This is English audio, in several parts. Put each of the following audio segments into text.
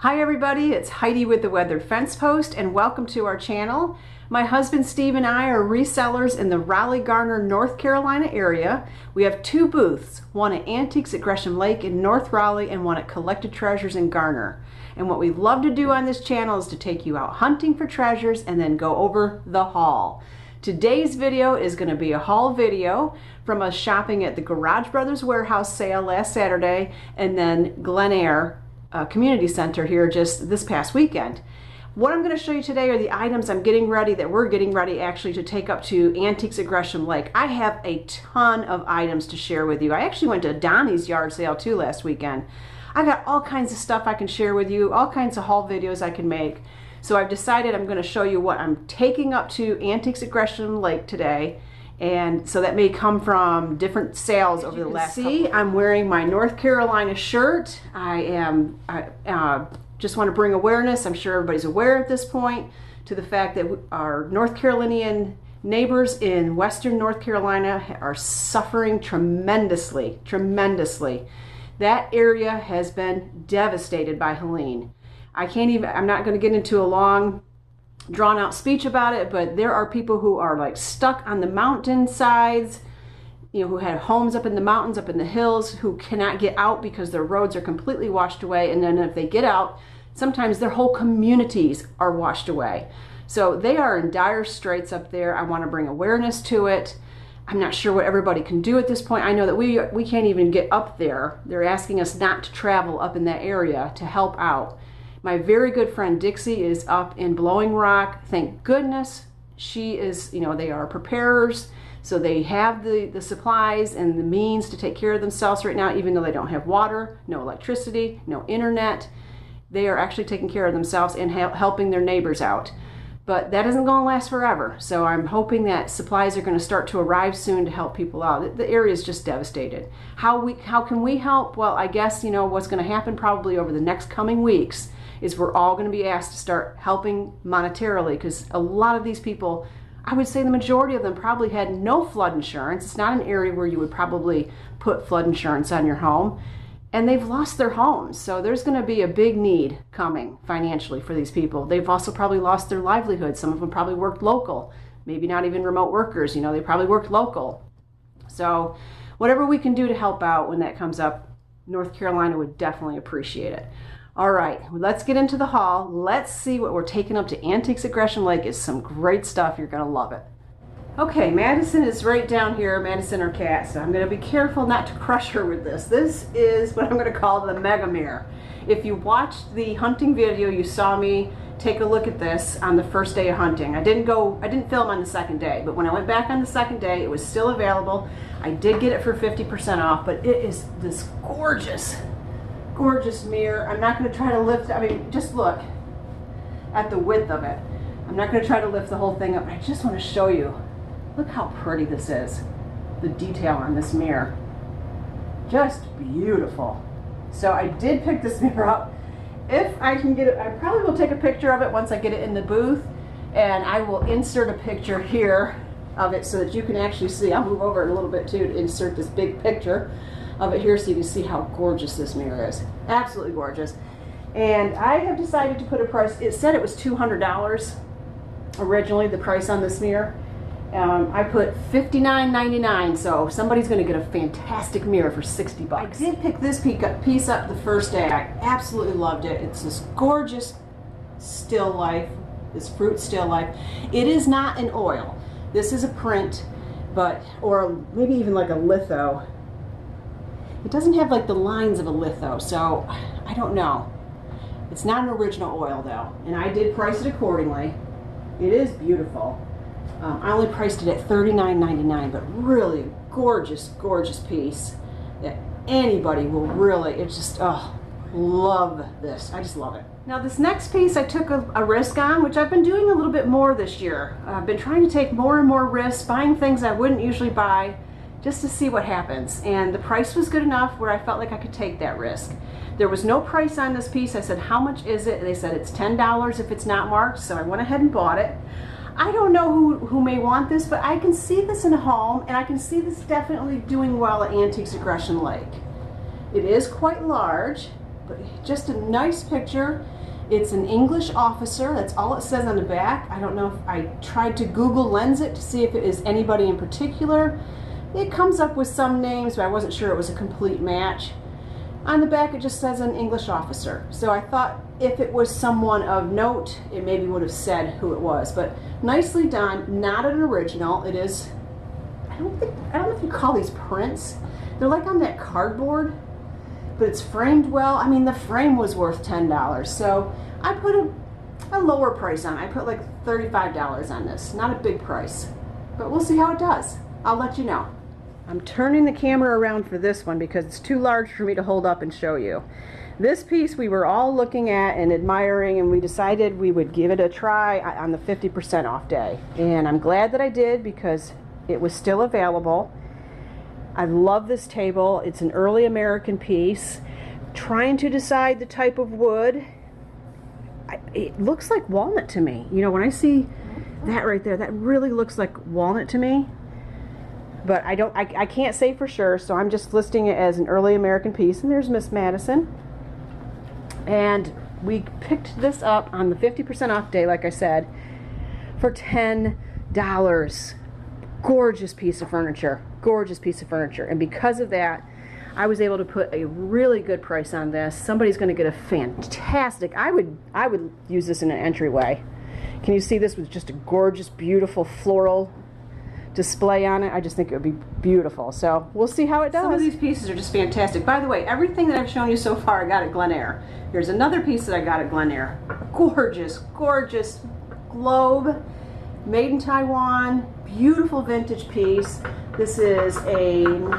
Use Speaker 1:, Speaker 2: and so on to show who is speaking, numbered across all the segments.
Speaker 1: Hi everybody, it's Heidi with The Weathered Fence Post and welcome to our channel. My husband Steve and I are resellers in the Raleigh, Garner, North Carolina area. We have two booths, one at Antiques at Gresham Lake in North Raleigh and one at Collected Treasures in Garner. And what we love to do on this channel is to take you out hunting for treasures and then go over the haul. Today's video is going to be a haul video from us shopping at the Garage Brothers Warehouse sale last Saturday and then Glen Eyre Community Center here just this past weekend. What I'm going to show you today are the items we're getting ready actually to take up to Antiques at Gresham Lake. I have a ton of items to share with you. I actually went to Donnie's yard sale too last weekend. I got all kinds of stuff I can share with you, all kinds of haul videos I can make. So I've decided I'm going to show you what I'm taking up to Antiques at Gresham Lake today. And so that may come from different sales over the last couple. See, I'm wearing my North Carolina shirt. I just want to bring awareness, I'm sure everybody's aware at this point, to the fact that our North Carolinian neighbors in Western North Carolina are suffering tremendously, tremendously. That area has been devastated by Helene. I'm not going to get into a long drawn out speech about it, but there are people who are like stuck on the mountain sides, who had homes up in the mountains, up in the hills, who cannot get out because their roads are completely washed away. And then if they get out, sometimes their whole communities are washed away. So they are in dire straits up there. I want to bring awareness to it. I'm not sure what everybody can do at this point. I know that we can't even get up there. They're asking us not to travel up in that area to help out. My very good friend Dixie is up in Blowing Rock. Thank goodness she is, they are preparers. So they have the supplies and the means to take care of themselves right now, even though they don't have water, no electricity, no internet. They are actually taking care of themselves and helping their neighbors out. But that isn't going to last forever. So I'm hoping that supplies are going to start to arrive soon to help people out. The area is just devastated. How can we help? Well, I guess, what's going to happen probably over the next coming weeks is we're all going to be asked to start helping monetarily, because a lot of these people, I would say the majority of them probably had no flood insurance. It's not an area where you would probably put flood insurance on your home, and they've lost their homes. So there's going to be a big need coming financially for these people. They've also probably lost their livelihood. Some of them probably worked local, maybe not even remote workers, they probably worked local. So whatever we can do to help out when that comes up, North Carolina would definitely appreciate it. All right, let's get into the haul. Let's see what we're taking up to Antiques at Gresham Lake. It's some great stuff. You're going to love it. Okay, Madison is right down here, Madison, our cat. So I'm going to be careful not to crush her with this. This is what I'm going to call the mega mirror. If you watched the hunting video, you saw me take a look at this on the first day of hunting. I didn't film on the second day, but when I went back on the second day, it was still available. I did get it for 50% off, but it is this gorgeous mirror. I'm not going to try to lift, just look at the width of it. I'm not going to try to lift the whole thing up. I just want to show you. Look how pretty this is. The detail on this mirror. Just beautiful. So I did pick this mirror up. If I can get it, I probably will take a picture of it once I get it in the booth, and I will insert a picture here of it so that you can actually see. I'll move over it a little bit too to insert this big picture of it here so you can see how gorgeous this mirror is. Absolutely gorgeous. And I have decided to put a price. It said it was $200 originally, the price on this mirror. I put $59.99, so somebody's going to get a fantastic mirror for 60 bucks. I did pick this piece up the first day. I absolutely loved it. It's this gorgeous still life, this fruit still life. It is not an oil. This is a print, or maybe even like a litho. It doesn't have like the lines of a litho, so I don't know. It's not an original oil though, and I did price it accordingly. It is beautiful. I only priced it at $39.99, but really gorgeous, gorgeous piece that anybody will really, love this. I just love it. Now this next piece I took a risk on, which I've been doing a little bit more this year. I've been trying to take more and more risks, buying things I wouldn't usually buy, just to see what happens. And the price was good enough where I felt like I could take that risk. There was no price on this piece. I said, how much is it? And they said it's $10 if it's not marked, so I went ahead and bought it. I don't know who may want this, but I can see this in a home, and I can see this definitely doing well at Antiques at Gresham Lake. It is quite large. but just a nice picture. It's an English officer. That's all it says on the back. I don't know if I tried to Google Lens it to see if it is anybody in particular. It comes up with some names, but I wasn't sure it was a complete match. On the back it just says an English officer. So I thought if it was someone of note, it maybe would have said who it was. But nicely done, not an original. It is, I don't know if you call these prints. They're like on that cardboard, but it's framed well. I mean, the frame was worth $10. So I put a lower price on it. I put like $35 on this. Not a big price, but we'll see how it does. I'll let you know. I'm turning the camera around for this one because it's too large for me to hold up and show you. This piece we were all looking at and admiring, and we decided we would give it a try on the 50% off day. And I'm glad that I did because it was still available. I love this table. It's an early American piece. Trying to decide the type of wood. It looks like walnut to me. You know, when I see that right there, that really looks like walnut to me. But I can't say for sure, so I'm just listing it as an early American piece. And there's Miss Madison. And we picked this up on the 50% off day, like I said, for $10. Gorgeous piece of furniture. Gorgeous piece of furniture. And because of that, I was able to put a really good price on this. Somebody's going to get a fantastic, I would use this in an entryway. Can you see this with just a gorgeous, beautiful floral display on it? I just think it would be beautiful. So we'll see how it does. Some of these pieces are just fantastic. By the way, everything that I've shown you so far I got at Glen Eyre. Here's another piece that I got at Glen Eyre. Gorgeous, gorgeous globe, made in Taiwan, beautiful vintage piece. This is an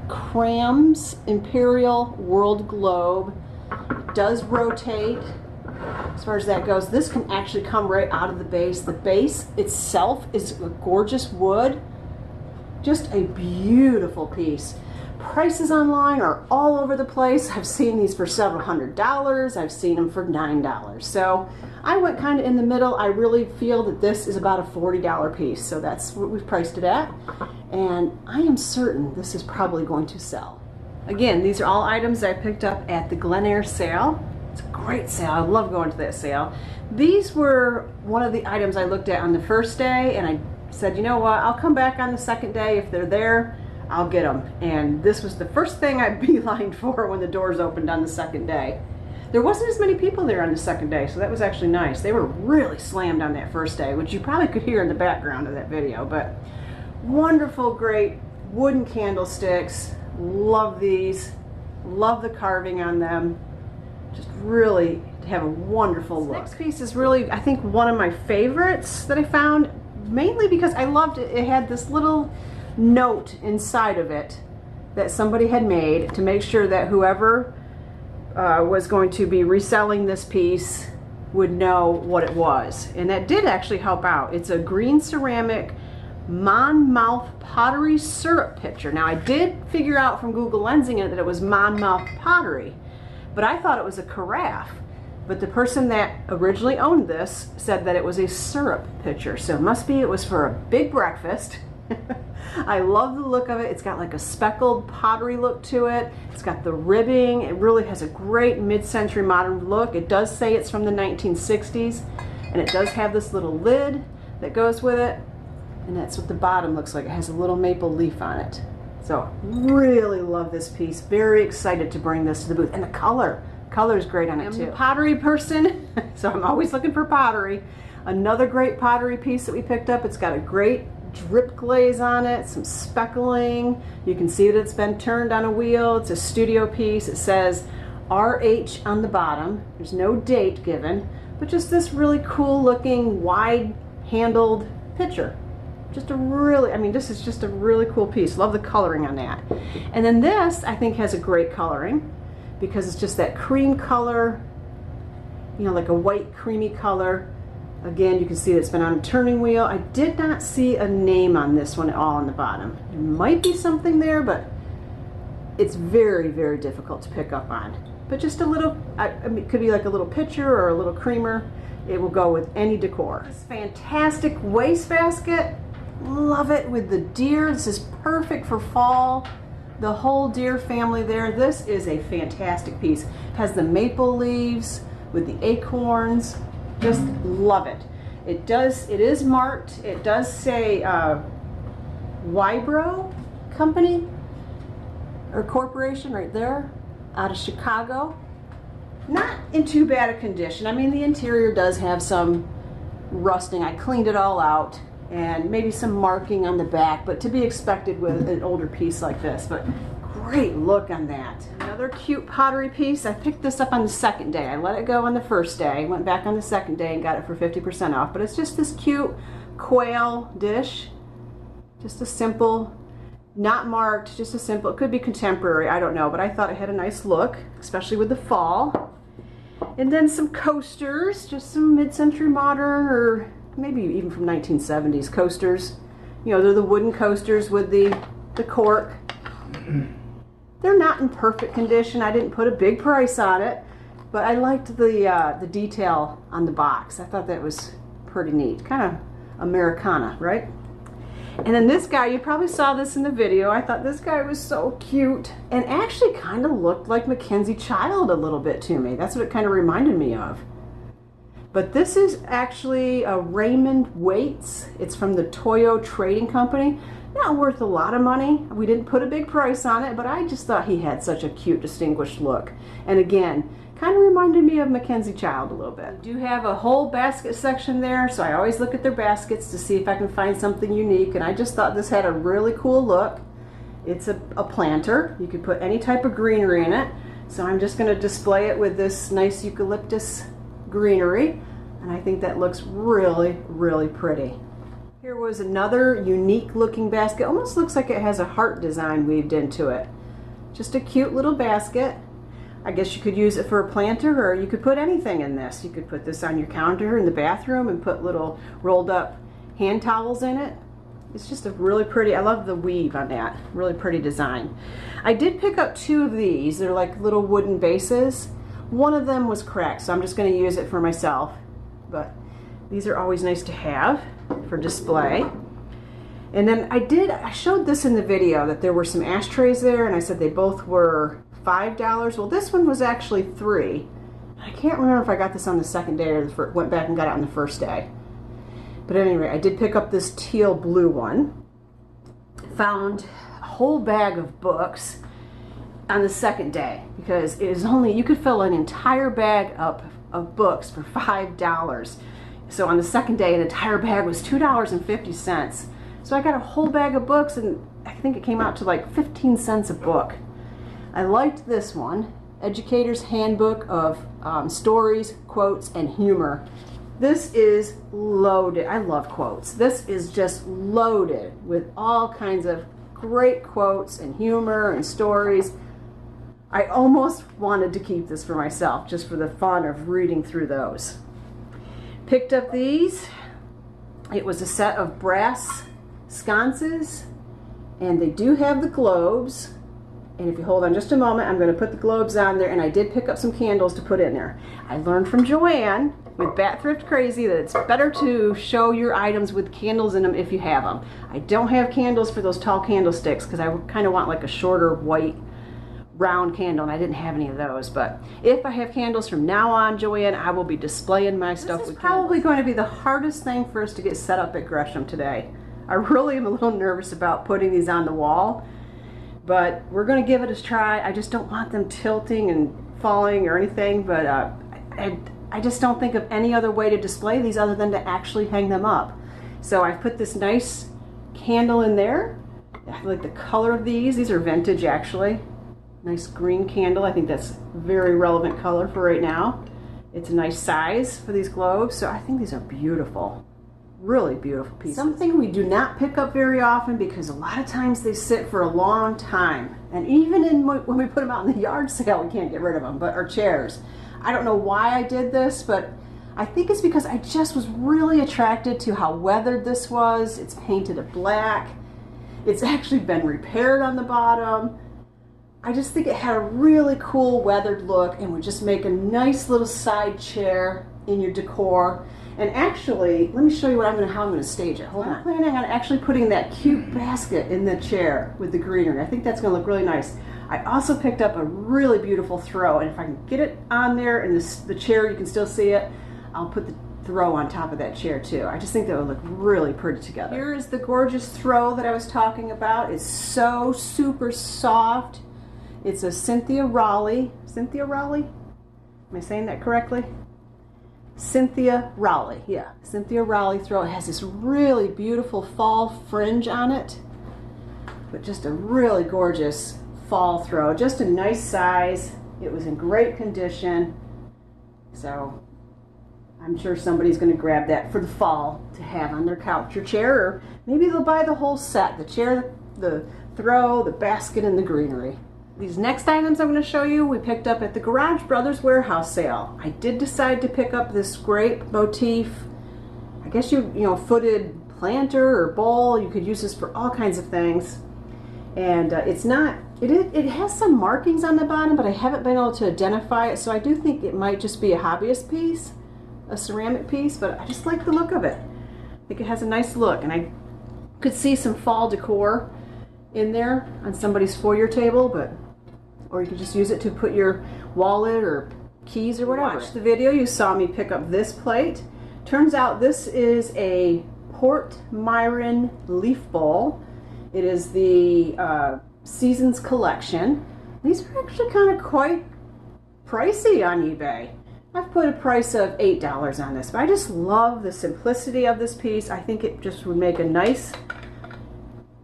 Speaker 1: Cram's Imperial World Globe. It does rotate. As far as that goes, this can actually come right out of the base. The base itself is a gorgeous wood. Just a beautiful piece. Prices online are all over the place. I've seen these for several $100s. I've seen them for $9. So I went kind of in the middle. I really feel that this is about a $40 piece. So that's what we've priced it at. And I am certain this is probably going to sell. Again, these are all items I picked up at the Glen Eyre sale. It's a great sale. I love going to that sale. These were one of the items I looked at on the first day, and I said, you know what, I'll come back on the second day. If they're there, I'll get them. And this was the first thing I beelined for when the doors opened on the second day. There wasn't as many people there on the second day, so that was actually nice. They were really slammed on that first day, which you probably could hear in the background of that video. But wonderful, great wooden candlesticks. Love these. Love the carving on them. Just really have a wonderful look. This next piece is really, I think, one of my favorites that I found, mainly because I loved it. It had this little note inside of it that somebody had made to make sure that whoever was going to be reselling this piece would know what it was. And that did actually help out. It's a green ceramic Monmouth pottery syrup pitcher. Now I did figure out from Google Lensing it that it was Monmouth pottery, but I thought it was a carafe. But the person that originally owned this said that it was a syrup pitcher, so it must be it was for a big breakfast. I love the look of it. It's got like a speckled pottery look to it. It's got the ribbing. It really has a great mid-century modern look. It does say it's from the 1960s, and it does have this little lid that goes with it, and that's what the bottom looks like. It has a little maple leaf on it. So really love this piece. Very excited to bring this to the booth. And the color is great on it too. I'm a pottery person, so I'm always looking for pottery. Another great pottery piece that we picked up. It's got a great drip glaze on it, some speckling. You can see that it's been turned on a wheel. It's a studio piece. It says RH on the bottom. There's no date given, but just this really cool looking wide handled pitcher. Just a really, I mean, this is just a really cool piece. Love the coloring on that. And then this, I think, has a great coloring because it's just that cream color, you know, like a white creamy color. Again, you can see that it's been on a turning wheel. I did not see a name on this one at all on the bottom. There might be something there, but it's very, very difficult to pick up on. But just a little, I mean, it could be like a little pitcher or a little creamer. It will go with any decor. This fantastic wastebasket. Love it with the deer. This is perfect for fall. the whole deer family there. This is a fantastic piece. It has the maple leaves with the acorns. Just love it. It is marked. It does say Wybro Company or Corporation right there out of Chicago. Not in too bad a condition. I mean, the interior does have some rusting. I cleaned it all out, and maybe some marking on the back, but to be expected with an older piece like this. But great look on that. Another cute pottery piece. I picked this up on the second day. I let it go on the first day, went back on the second day and got it for 50% off. But it's just this cute quail dish. Just a simple, not marked, just a simple, it could be contemporary, I don't know, but I thought it had a nice look, especially with the fall. And then some coasters, just some mid-century modern or maybe even from 1970s coasters. You know, they're the wooden coasters with the cork. They're not in perfect condition. I didn't put a big price on it, but I liked the detail on the box. I thought that was pretty neat. Kind of Americana, right? And then this guy, you probably saw this in the video. I thought this guy was so cute and actually kind of looked like Mackenzie Child a little bit to me. That's what it kind of reminded me of. But this is actually a Raymond Waits. It's from the Toyo Trading Company. Not worth a lot of money. We didn't put a big price on it, but I just thought he had such a cute, distinguished look. And again, kind of reminded me of Mackenzie Child a little bit. We do have a whole basket section there, so I always look at their baskets to see if I can find something unique, and I just thought this had a really cool look. It's a planter. You could put any type of greenery in it, so I'm just going to display it with this nice eucalyptus greenery, and I think that looks really, really pretty. Here was another unique looking basket. Almost looks like it has a heart design weaved into it. Just a cute little basket. I guess you could use it for a planter, or you could put anything in this. You could put this on your counter in the bathroom and put little rolled up hand towels in it. It's just a really pretty, I love the weave on that, really pretty design. I did pick up two of these. They're like little wooden bases. One of them was cracked, so I'm just going to use it for myself. But these are always nice to have for display. And then I showed this in the video that there were some ashtrays there, and I said they both were $5. Well, this one was actually $3. I can't remember if I got this on the second day or went back and got it on the first day. But anyway, I did pick up this teal blue one. Found a whole bag of books on the second day because it is only, you could fill an entire bag up of books for $5. So on the second day, an entire bag was $2.50. So I got a whole bag of books, and I think it came out to like 15 cents a book. I liked this one, Educator's Handbook of Stories, Quotes, and Humor. This is loaded. I love quotes. This is just loaded with all kinds of great quotes and humor and stories. I almost wanted to keep this for myself just for the fun of reading through those. Picked up these. It was a set of brass sconces, and they do have the globes. And if you hold on just a moment, I'm going to put the globes on there, and I did pick up some candles to put in there. I learned from Joanne with Bat Thrift Crazy that it's better to show your items with candles in them if you have them. I don't have candles for those tall candlesticks because I kind of want like a shorter white round candle, and I didn't have any of those. But if I have candles from now on, Joanne, I will be displaying my stuff with candles. This is probably going to be the hardest thing for us to get set up at Gresham today. I really am a little nervous about putting these on the wall, but we're going to give it a try. I just don't want them tilting and falling or anything, but I just don't think of any other way to display these other than to actually hang them up. So I've put this nice candle in there. I like the color of these. These are vintage, actually. Nice green candle. I think that's a very relevant color for right now. It's a nice size for these globes, so I think these are beautiful. Really beautiful pieces. Something we do not pick up very often because a lot of times they sit for a long time. And even when we put them out in the yard sale, we can't get rid of them, but our chairs. I don't know why I did this, but I think it's because I just was really attracted to how weathered this was. It's painted a black. It's actually been repaired on the bottom. I just think it had a really cool weathered look and would just make a nice little side chair in your decor. And actually, let me show you how I'm gonna stage it. Hold on. I'm planning on actually putting that cute basket in the chair with the greenery. I think that's gonna look really nice. I also picked up a really beautiful throw, and if I can get it on there and the chair, you can still see it, I'll put the throw on top of that chair too. I just think that would look really pretty together. Here is the gorgeous throw that I was talking about. It's so super soft. It's a Cynthia Raleigh. Cynthia Raleigh? Am I saying that correctly? Cynthia Raleigh, yeah. Cynthia Raleigh throw. It has this really beautiful fall fringe on it, but just a really gorgeous fall throw. Just a nice size. It was in great condition. So I'm sure somebody's going to grab that for the fall to have on their couch or chair, or maybe they'll buy the whole set, the chair, the throw, the basket, and the greenery. These next items I'm going to show you, we picked up at the Garage Brothers warehouse sale. I did decide to pick up this grape motif. I guess you know, footed planter or bowl. You could use this for all kinds of things. And it has some markings on the bottom, but I haven't been able to identify it. So I do think it might just be a hobbyist piece, a ceramic piece, but I just like the look of it. I think it has a nice look, and I could see some fall decor in there on somebody's foyer table, or you could just use it to put your wallet or keys or whatever. Watch the video, you saw me pick up this plate. Turns out this is a Port Myron leaf bowl. It is the Seasons collection. These are actually kind of quite pricey on eBay. I've put a price of $8 on this, but I just love the simplicity of this piece. I think it just would make a nice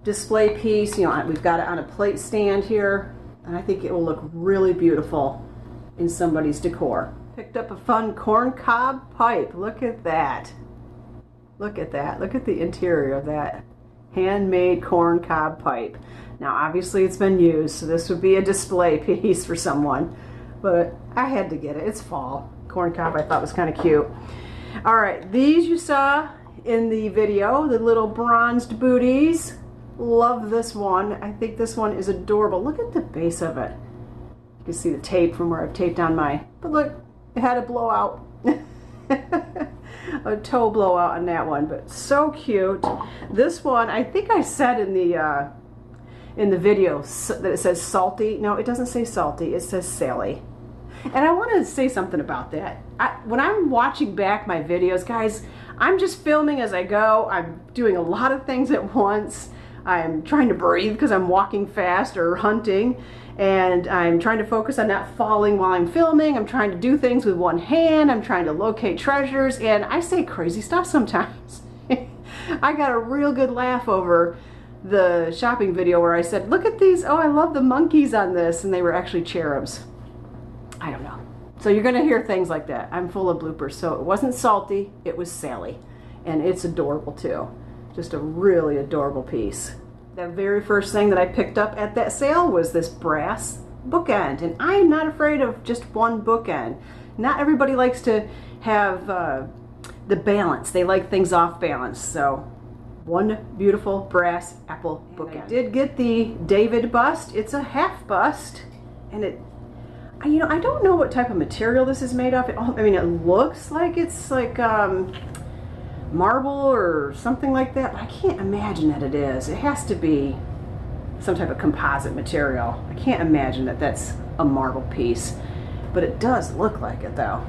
Speaker 1: display piece. You know, we've got it on a plate stand here, and I think it will look really beautiful in somebody's decor. Picked up a fun corn cob pipe. Look at that. Look at that. Look at the interior of that handmade corn cob pipe. Now obviously it's been used, so this would be a display piece for someone, but I had to get it. It's fall. Corn cob I thought was kind of cute. All right, these you saw in the video, the little bronzed booties. Love this one. I think this one is adorable. Look at the base of it. You can see the tape from where I've taped on my, but look, it had a blowout. A toe blowout on that one, but so cute. This one, I think I said in the video that it says salty. No, it doesn't say salty, it says Sally. And I want to say something about that. When I'm watching back my videos, guys, I'm just filming as I go. I'm doing a lot of things at once. I'm trying to breathe because I'm walking fast or hunting, and I'm trying to focus on not falling while I'm filming. I'm trying to do things with one hand. I'm trying to locate treasures, and I say crazy stuff sometimes. I got a real good laugh over the shopping video where I said, look at these, oh, I love the monkeys on this, and they were actually cherubs. I don't know. So you're going to hear things like that. I'm full of bloopers. So it wasn't salty, it was Sally, and it's adorable too. Just a really adorable piece. The very first thing that I picked up at that sale was this brass bookend, and I am not afraid of just one bookend. Not everybody likes to have the balance. They like things off balance. So one beautiful brass apple bookend. I did get the David bust. It's a half bust, and you know, I don't know what type of material this is made of. I mean, it looks like it's like marble or something like that, but I can't imagine that it is. It has to be some type of composite material. I can't imagine that that's a marble piece, but it does look like it though.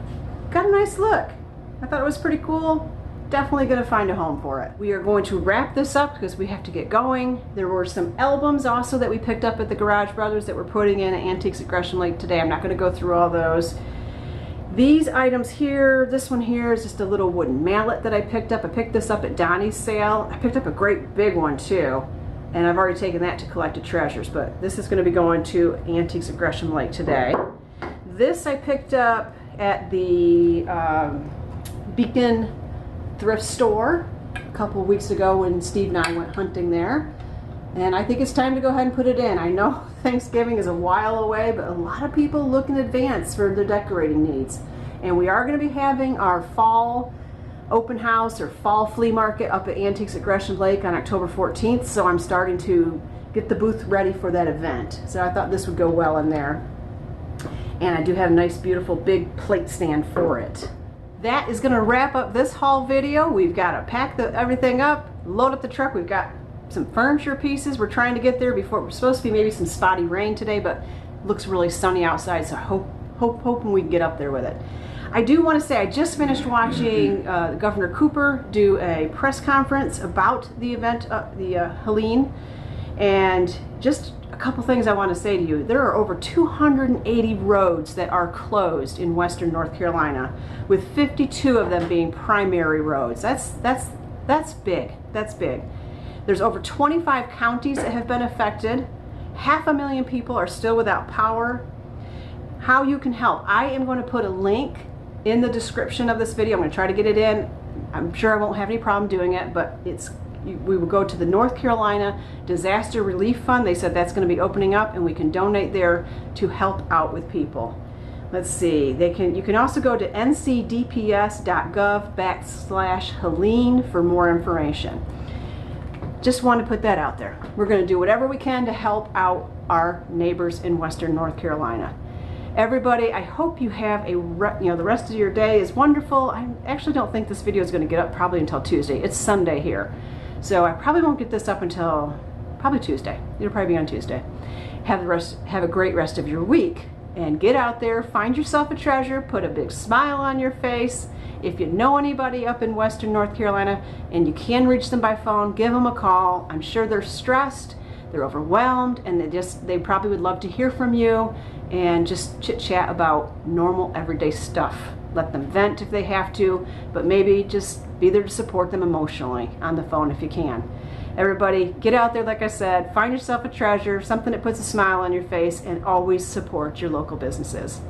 Speaker 1: Got a nice look. I thought it was pretty cool. Definitely gonna find a home for it. We are going to wrap this up because we have to get going. There were some albums also that we picked up at the Garage Brothers that we're putting in Antiques at Gresham Lake today. I'm not gonna go through all those. These items here, this one here is just a little wooden mallet that I picked up. I picked this up at Donnie's sale. I picked up a great big one too, and I've already taken that to Collected Treasures, but this is going to be going to Antiques at Gresham Lake today. This I picked up at the Beacon thrift store a couple of weeks ago when Steve and I went hunting there. And I think it's time to go ahead and put it in. I know Thanksgiving is a while away, but a lot of people look in advance for their decorating needs. And we are going to be having our fall open house or fall flea market up at Antiques at Gresham Lake on October 14th. So I'm starting to get the booth ready for that event. So I thought this would go well in there. And I do have a nice, beautiful, big plate stand for it. That is going to wrap up this haul video. We've got to pack everything up, load up the truck. We've got some furniture pieces we're trying to get there before. We're supposed to be maybe some spotty rain today, but it looks really sunny outside, so hoping we can get up there with it. I do want to say I just finished watching Governor Cooper do a press conference about the event, the Helene, and just a couple things I want to say to you. There are over 280 roads that are closed in western North Carolina, with 52 of them being primary roads. That's big. That's big. There's over 25 counties that have been affected. 500,000 people are still without power. How you can help. I am going to put a link in the description of this video. I'm going to try to get it in. I'm sure I won't have any problem doing it, but we will go to the North Carolina Disaster Relief Fund. They said that's going to be opening up, and we can donate there to help out with people. Let's see. You can also go to ncdps.gov/Helene for more information. Just want to put that out there. We're going to do whatever we can to help out our neighbors in western North Carolina. Everybody, I hope you have the rest of your day is wonderful. I actually don't think this video is going to get up probably until Tuesday. It's Sunday here, so I probably won't get this up until probably Tuesday. It'll probably be on Tuesday. Have a great rest of your week, and get out there, find yourself a treasure, put a big smile on your face. If you know anybody up in western North Carolina and you can reach them by phone, give them a call. I'm sure they're stressed, they're overwhelmed, and they probably would love to hear from you and just chit chat about normal everyday stuff. Let them vent if they have to, but maybe just be there to support them emotionally on the phone if you can. Everybody, get out there, like I said, find yourself a treasure, something that puts a smile on your face, and always support your local businesses.